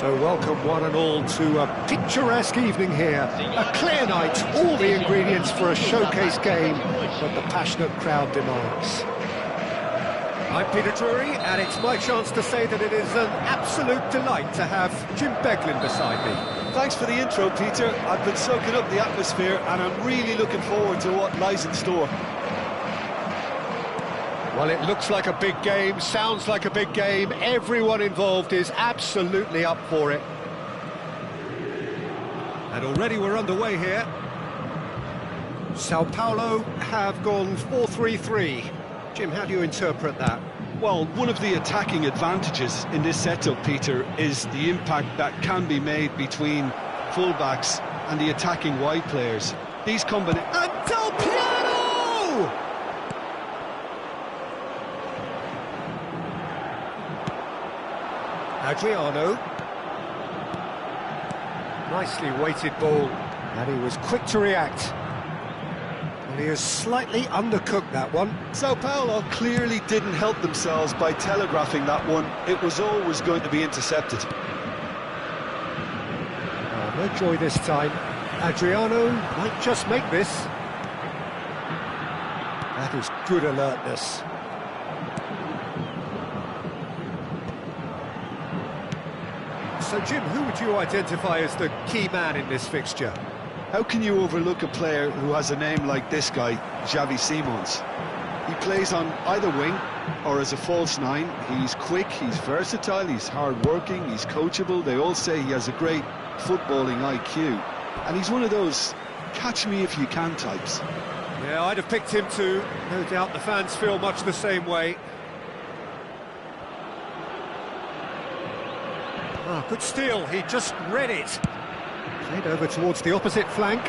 So welcome one and all to a picturesque evening here. A clear night, all the ingredients for a showcase game that the passionate crowd demands. I'm Peter Drury, and it's my chance to say that it is an absolute delight to have Jim Beglin beside me. Thanks for the intro, Peter. I've been soaking up the atmosphere and I'm really looking forward to what lies in store. Well, it looks like a big game, sounds like a big game. Everyone involved is absolutely up for it. And already we're underway here. Sao Paulo have gone 4-3-3. Jim, how do you interpret that? Well, one of the attacking advantages in this setup, Peter, is the impact that can be made between fullbacks and the attacking wide players. These combinations... And Del Piano! Adriano. Nicely weighted ball, and he was quick to react. And he has slightly undercooked that one. Sao Paulo clearly didn't help themselves by telegraphing that one. It was always going to be intercepted. Oh, no joy this time. Adriano might just make this. That is good alertness. So, Jim, who would you identify as the key man in this fixture? How can you overlook a player who has a name like this guy, Xavi Simons? He plays on either wing or as a false nine. He's quick, he's versatile, he's hard-working, he's coachable. They all say he has a great footballing IQ. And he's one of those catch-me-if-you-can types. Yeah, I'd have picked him too. No doubt the fans feel much the same way. Ah, good steal, he just read it. Played over towards the opposite flank.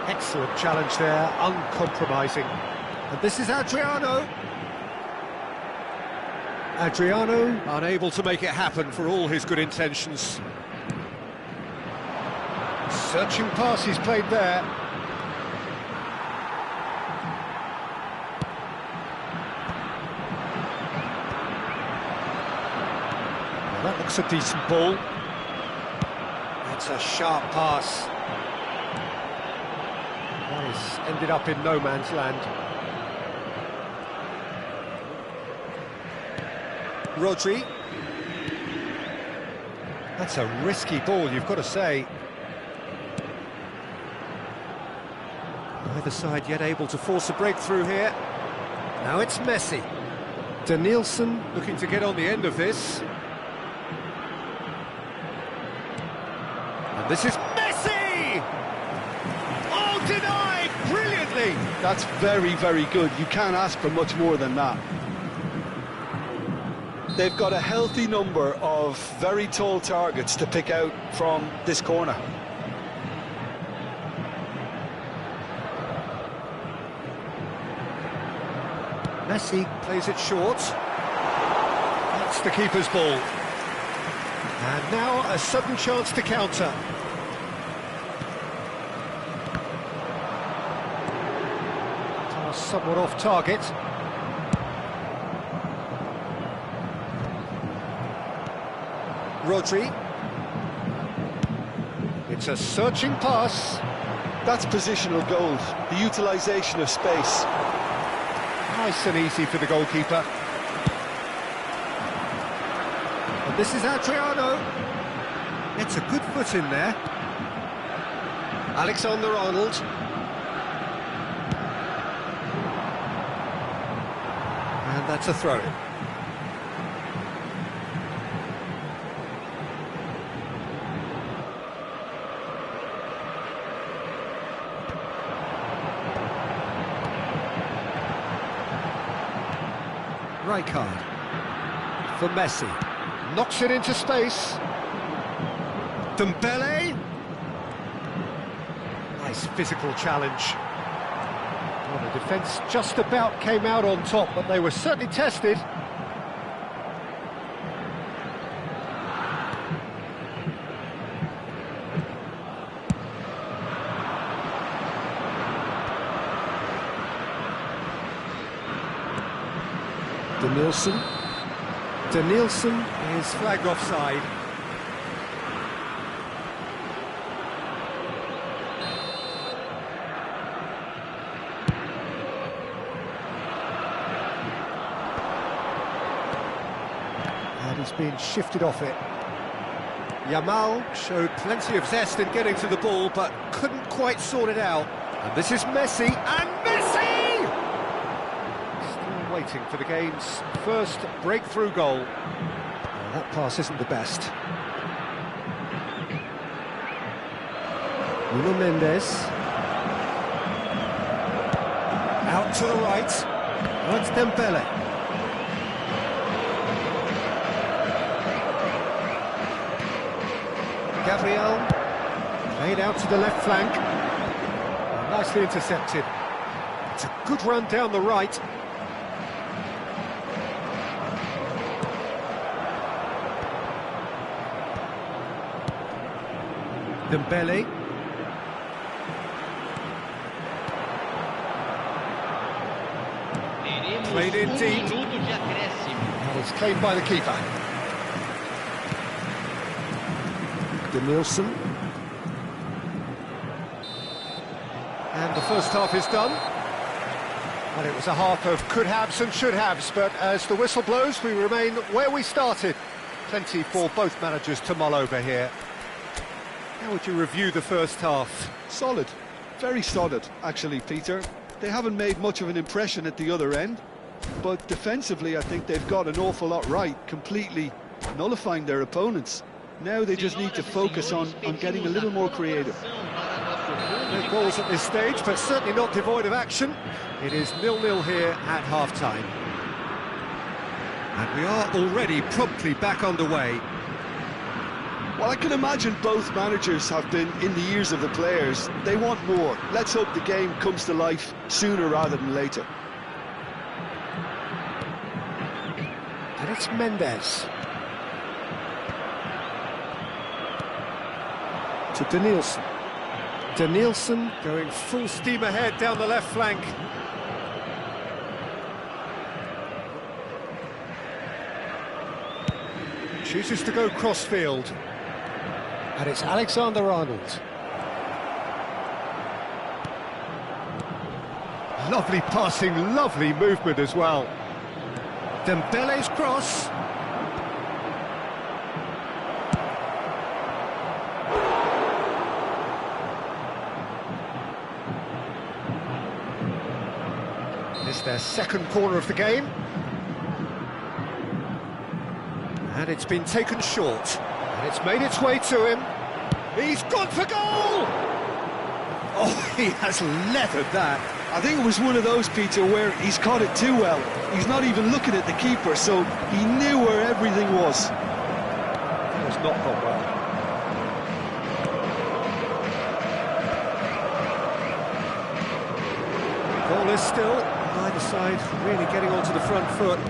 Excellent challenge there, uncompromising. And this is Adriano. Adriano, unable to make it happen for all his good intentions. Searching pass he's played there. Well, that looks a decent ball. That's a sharp pass. That has ended up in no man's land. Rodri. That's a risky ball, you've got to say. Neither side yet able to force a breakthrough here. Now it's Messi. Danielson looking to get on the end of this. And this is Messi! Oh, denied! Brilliantly! That's very, very good. You can't ask for much more than that. They've got a healthy number of very tall targets to pick out from this corner. Messi plays it short. That's the keeper's ball. And now a sudden chance to counter. Pass somewhat off target. Rodri. It's a searching pass. That's positional gold, the utilisation of space. Nice and easy for the goalkeeper. And this is Adriano. It's a good foot in there. Alexander-Arnold. And that's a throw-in. Rijkaard for Messi, knocks it into space. Dembele, nice physical challenge. Well, the defence just about came out on top, but they were certainly tested. Danielson. Danielson is flagged offside. And he's been shifted off it. Yamal showed plenty of zest in getting to the ball, but couldn't quite sort it out. And this is Messi, and Messi! Still waiting for the game's first breakthrough goal. Well, that pass isn't the best. Nuno Mendes. Out to the right. That's Dembele. Gabriel, played out to the left flank, nicely intercepted. It's a good run down the right. Dembele. Played in deep. And it's claimed by the keeper. Danielson. And the first half is done. And it was a half of could-haves and should-haves, but as the whistle blows, we remain where we started. Plenty for both managers to mull over here. How would you review the first half? Solid, very solid, actually, Peter. They haven't made much of an impression at the other end, but defensively I think they've got an awful lot right, completely nullifying their opponents. Now they just need to focus on getting a little more creative. No goals at this stage, but certainly not devoid of action. It is 0-0 here at half-time. And we are already promptly back underway. Well, I can imagine both managers have been in the ears of the players. They want more. Let's hope the game comes to life sooner rather than later. And it's Mendes. To Danielson. Danielson going full steam ahead down the left flank. Chooses to go crossfield. And it's Alexander-Arnold. Lovely passing, lovely movement as well. Dembele's cross. It's their second corner of the game. And it's been taken short. And it's made its way to him. He's gone for goal! Oh, he has leathered that. I think it was one of those, Peter, where he's caught it too well. He's not even looking at the keeper, so he knew where everything was. That has not gone well. Goal is still. Either side really getting onto the front foot.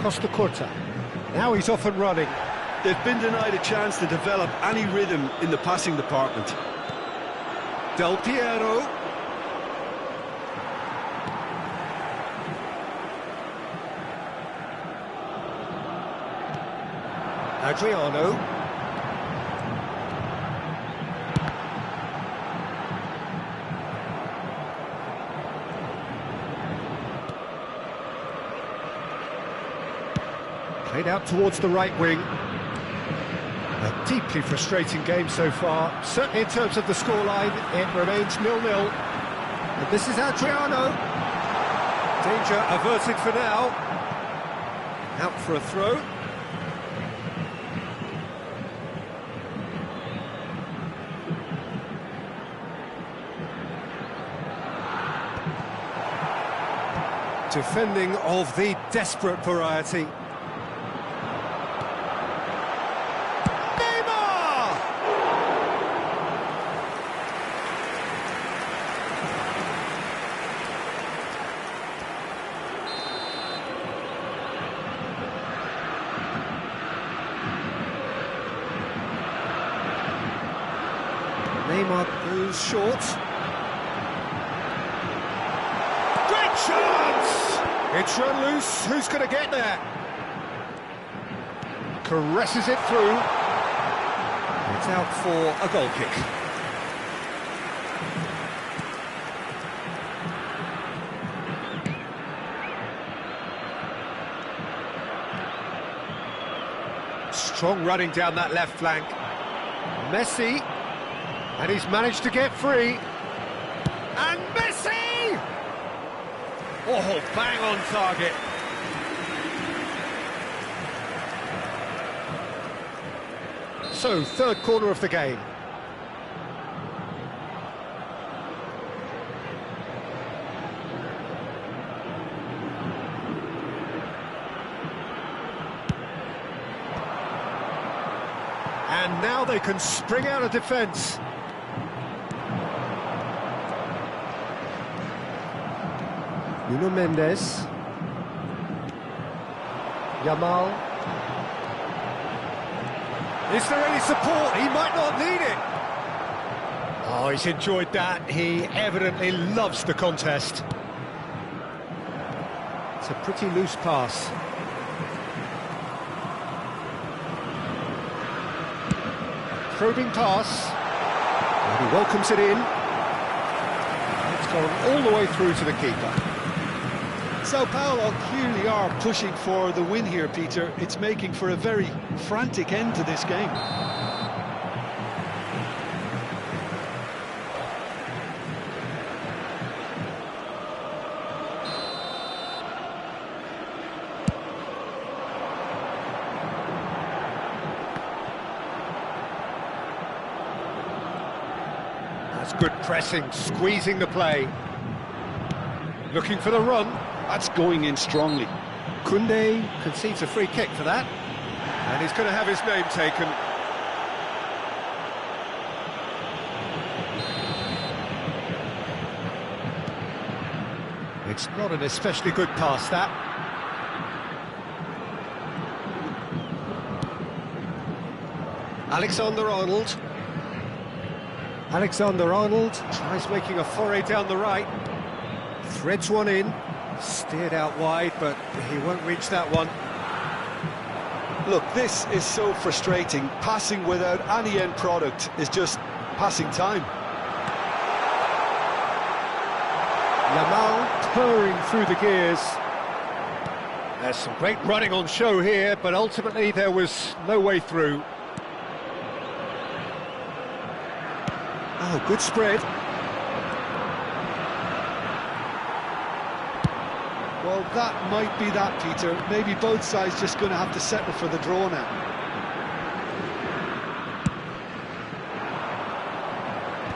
Costa Curta. Now he's off and running. They've been denied a chance to develop any rhythm in the passing department. Del Piero. Adriano. Played out towards the right wing. A deeply frustrating game so far. Certainly in terms of the scoreline, it remains 0-0. And this is Adriano. Danger averted for now. Out for a throw. Defending of the desperate variety. Neymar goes short. Great chance! It's run loose. Who's going to get there? Caresses it through. It's out for a goal kick. Strong running down that left flank. Messi, and he's managed to get free. And Messi! Oh, bang on target. So, third corner of the game. And now they can spring out of defence. Nuno Mendes. Yamal. Is there any support? He might not need it. Oh, he's enjoyed that. He evidently loves the contest. It's a pretty loose pass. Probing pass. And he welcomes it in. It's gone all the way through to the keeper. Sao Paulo clearly are pushing for the win here, Peter. It's making for a very frantic end to this game. That's good pressing, squeezing the play. Looking for the run. That's going in strongly. Koundé concedes a free kick for that. And he's going to have his name taken. It's not an especially good pass, that. Alexander-Arnold. Alexander-Arnold tries making a foray down the right. Threads one in. Steered out wide, but he won't reach that one. Look, this is so frustrating. Passing without any end product is just passing time. Yamal purring through the gears. There's some great running on show here, but ultimately there was no way through. Oh, good spread. Well, that might be that, Peter. Maybe both sides just going to have to settle for the draw now.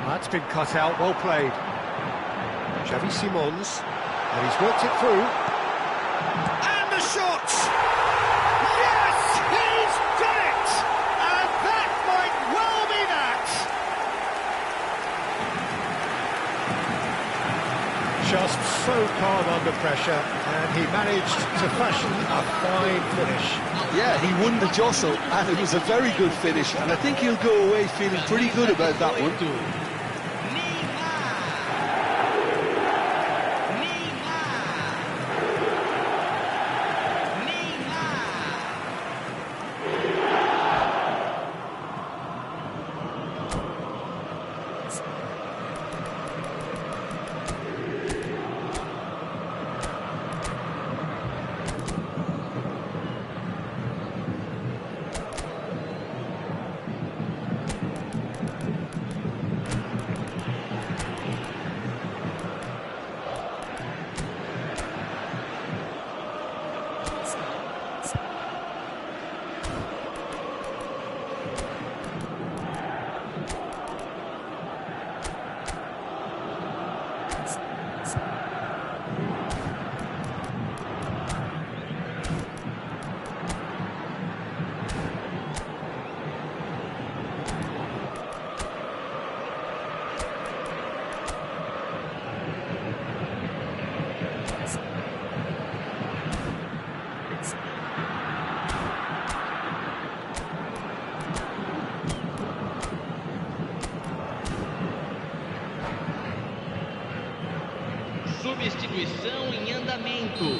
That's been cut out, well played. Xavi Simons, and he's worked it through. And the shot! Yes, he's done it! And that might well be that! Just so calm under pressure, and he managed to fashion a fine finish. Yeah, he won the jostle, and it was a very good finish, and I think he'll go away feeling pretty good about that one. Substituição em andamento.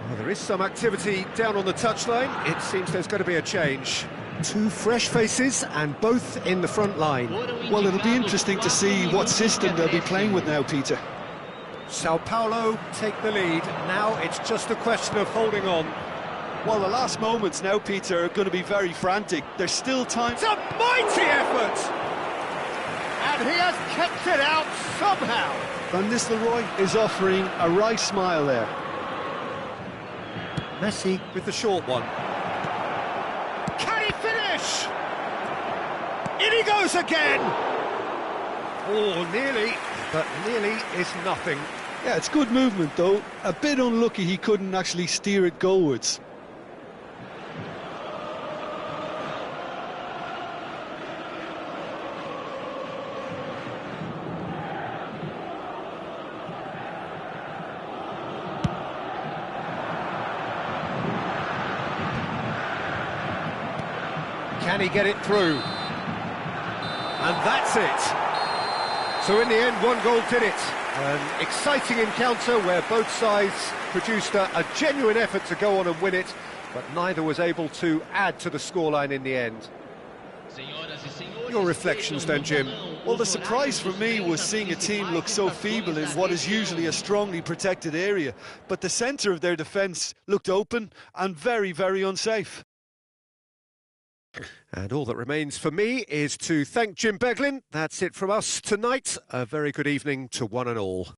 Well, there is some activity down on the touchline. It seems there's going to be a change. Two fresh faces and both in the front line. Well, it'll be interesting to see what system they'll be playing with now, Peter. Sao Paulo take the lead. Now it's just a question of holding on. Well, the last moments now, Peter, are going to be very frantic. There's still time. It's a mighty effort! And he has kept it out somehow. Van Nistelrooy is offering a wry smile there. Messi with the short one. Can he finish? In he goes again! Oh, nearly, but nearly is nothing. Yeah, it's good movement, though. A bit unlucky he couldn't actually steer it goalwards. Can he get it through? And that's it. So in the end, one goal did it. An exciting encounter where both sides produced a genuine effort to go on and win it, but neither was able to add to the scoreline in the end. Your reflections then, Jim? Well, the surprise for me was seeing a team look so feeble in what is usually a strongly protected area, but the centre of their defence looked open and very, very unsafe. And all that remains for me is to thank Jim Beglin. That's it from us tonight. A very good evening to one and all.